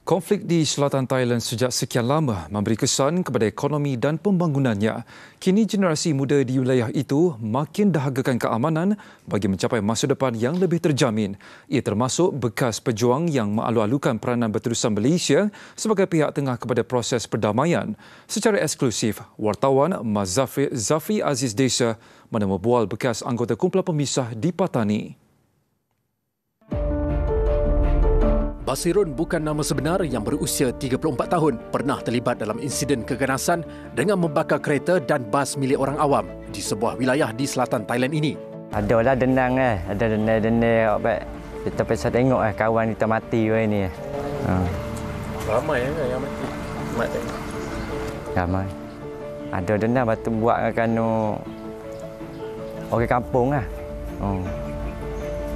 Konflik di selatan Thailand sejak sekian lama memberi kesan kepada ekonomi dan pembangunannya. Kini generasi muda di wilayah itu makin dahagakan keamanan bagi mencapai masa depan yang lebih terjamin. Ia termasuk bekas pejuang yang mengalu-alukan peranan berterusan Malaysia sebagai pihak tengah kepada proses perdamaian. Secara eksklusif, wartawan Zafri Aziz Desa menemubual bekas anggota kumpulan pemisah di Patani. Basirun bukan nama sebenar yang berusia 34 tahun pernah terlibat dalam insiden keganasan dengan membakar kereta dan bas milik orang awam di sebuah wilayah di selatan Thailand ini. Adalah denang ada denang kita pasal tengok kawan kita mati ni. Ramai yang mati. Ramai. Ada denang batu buat kanu orang kampung .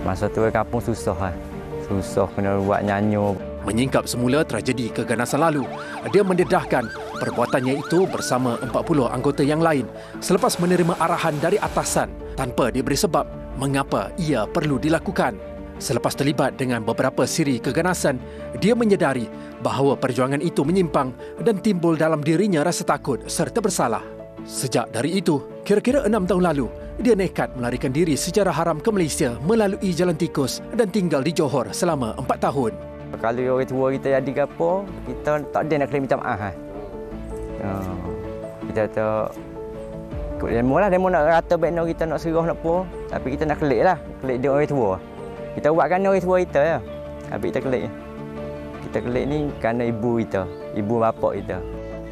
Masa tu orang kampung susah . Susah kena buat nyanyo. Menyingkap semula tragedi keganasan lalu, dia mendedahkan perbuatannya itu bersama 40 anggota yang lain selepas menerima arahan dari atasan tanpa diberi sebab mengapa ia perlu dilakukan. Selepas terlibat dengan beberapa siri keganasan, dia menyedari bahawa perjuangan itu menyimpang dan timbul dalam dirinya rasa takut serta bersalah. Sejak dari itu, kira-kira 6 tahun lalu, dia nekat melarikan diri secara haram ke Malaysia melalui jalan tikus dan tinggal di Johor selama 4 tahun. Kalau orang tua kita jadi gapo, kita tak ada nak claim minta maaf. Kita tak demo nak kata baik nak kita nak serah nak apa, tapi kita nak kelik dia orang tua. Kita buatkan orang tua kita ya. Habis kita kelik. Kita kelik ni kerana ibu kita, ibu bapa kita.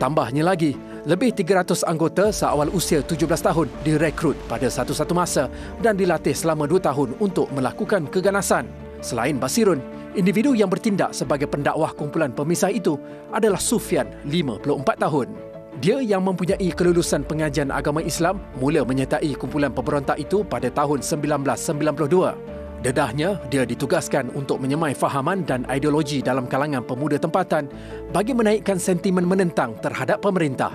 Tambahnya lagi, lebih 300 anggota seawal usia 17 tahun direkrut pada satu-satu masa dan dilatih selama 2 tahun untuk melakukan keganasan. Selain Basirun, individu yang bertindak sebagai pendakwah kumpulan pemisah itu adalah Sufian, 54 tahun. Dia yang mempunyai kelulusan pengajian agama Islam mula menyertai kumpulan pemberontak itu pada tahun 1992. Dedahnya, dia ditugaskan untuk menyemai fahaman dan ideologi dalam kalangan pemuda tempatan bagi menaikkan sentimen menentang terhadap pemerintah.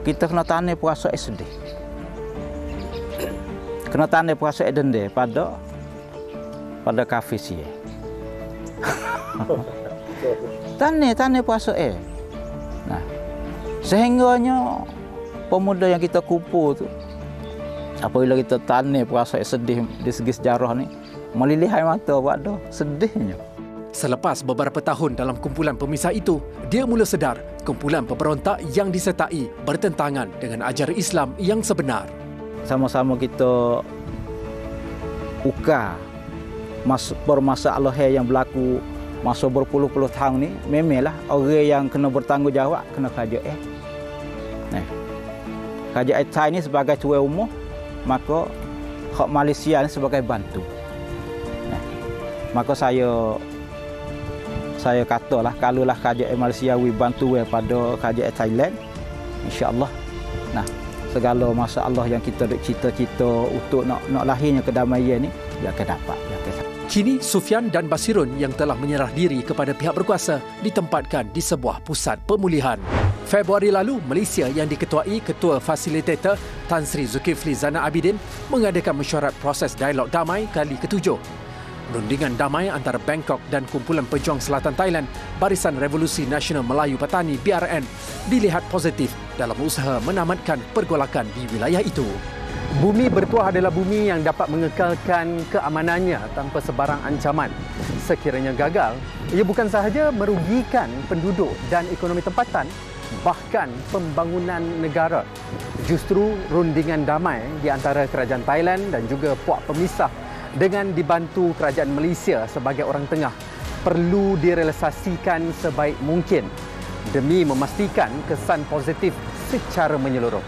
Kita kena tanda puasa SD. Kena tanda puasa dende pada kafe sih. Tanda puasa Nah, sehingganya pemuda yang kita kumpul tu, apabila kita tanda puasa sedih di segi sejarah ni, melilih air mata buat dah sedihnya. Selepas beberapa tahun dalam kumpulan pemisah itu, dia mula sedar kumpulan pemberontak yang disertai bertentangan dengan ajaran Islam yang sebenar. Sama-sama kita ukar permasalahan yang berlaku masa berpuluh-puluh tahun ni, memanglah orang yang kena bertanggungjawab kena kerajaan. Kerajaan Thai ni sebagai tuan rumah, maka hak Malaysia ni sebagai bantu. Maka saya katalah kalaulah kerajaan Malaysia bantu pada kerajaan Thailand, insya-Allah segala masalah yang kita cita-cita untuk nak lahirnya kedamaian ni dia akan dapat. Kini Sufian dan Basirun yang telah menyerah diri kepada pihak berkuasa ditempatkan di sebuah pusat pemulihan. Februari lalu, Malaysia yang diketuai Ketua Fasilitator Tan Sri Zulkifli Zainal Abidin mengadakan mesyuarat proses dialog damai kali ke-7. Rundingan damai antara Bangkok dan Kumpulan Pejuang Selatan Thailand Barisan Revolusi Nasional Melayu Patani BRN dilihat positif dalam usaha menamatkan pergolakan di wilayah itu. Bumi bertuah adalah bumi yang dapat mengekalkan keamanannya tanpa sebarang ancaman. Sekiranya gagal, ia bukan sahaja merugikan penduduk dan ekonomi tempatan, bahkan pembangunan negara. Justru rundingan damai di antara kerajaan Thailand dan juga puak pemisah dengan dibantu kerajaan Malaysia sebagai orang tengah perlu direalisasikan sebaik mungkin demi memastikan kesan positif secara menyeluruh.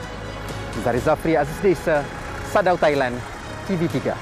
Zafri Aziz Desa, Sadau Thailand, TV3.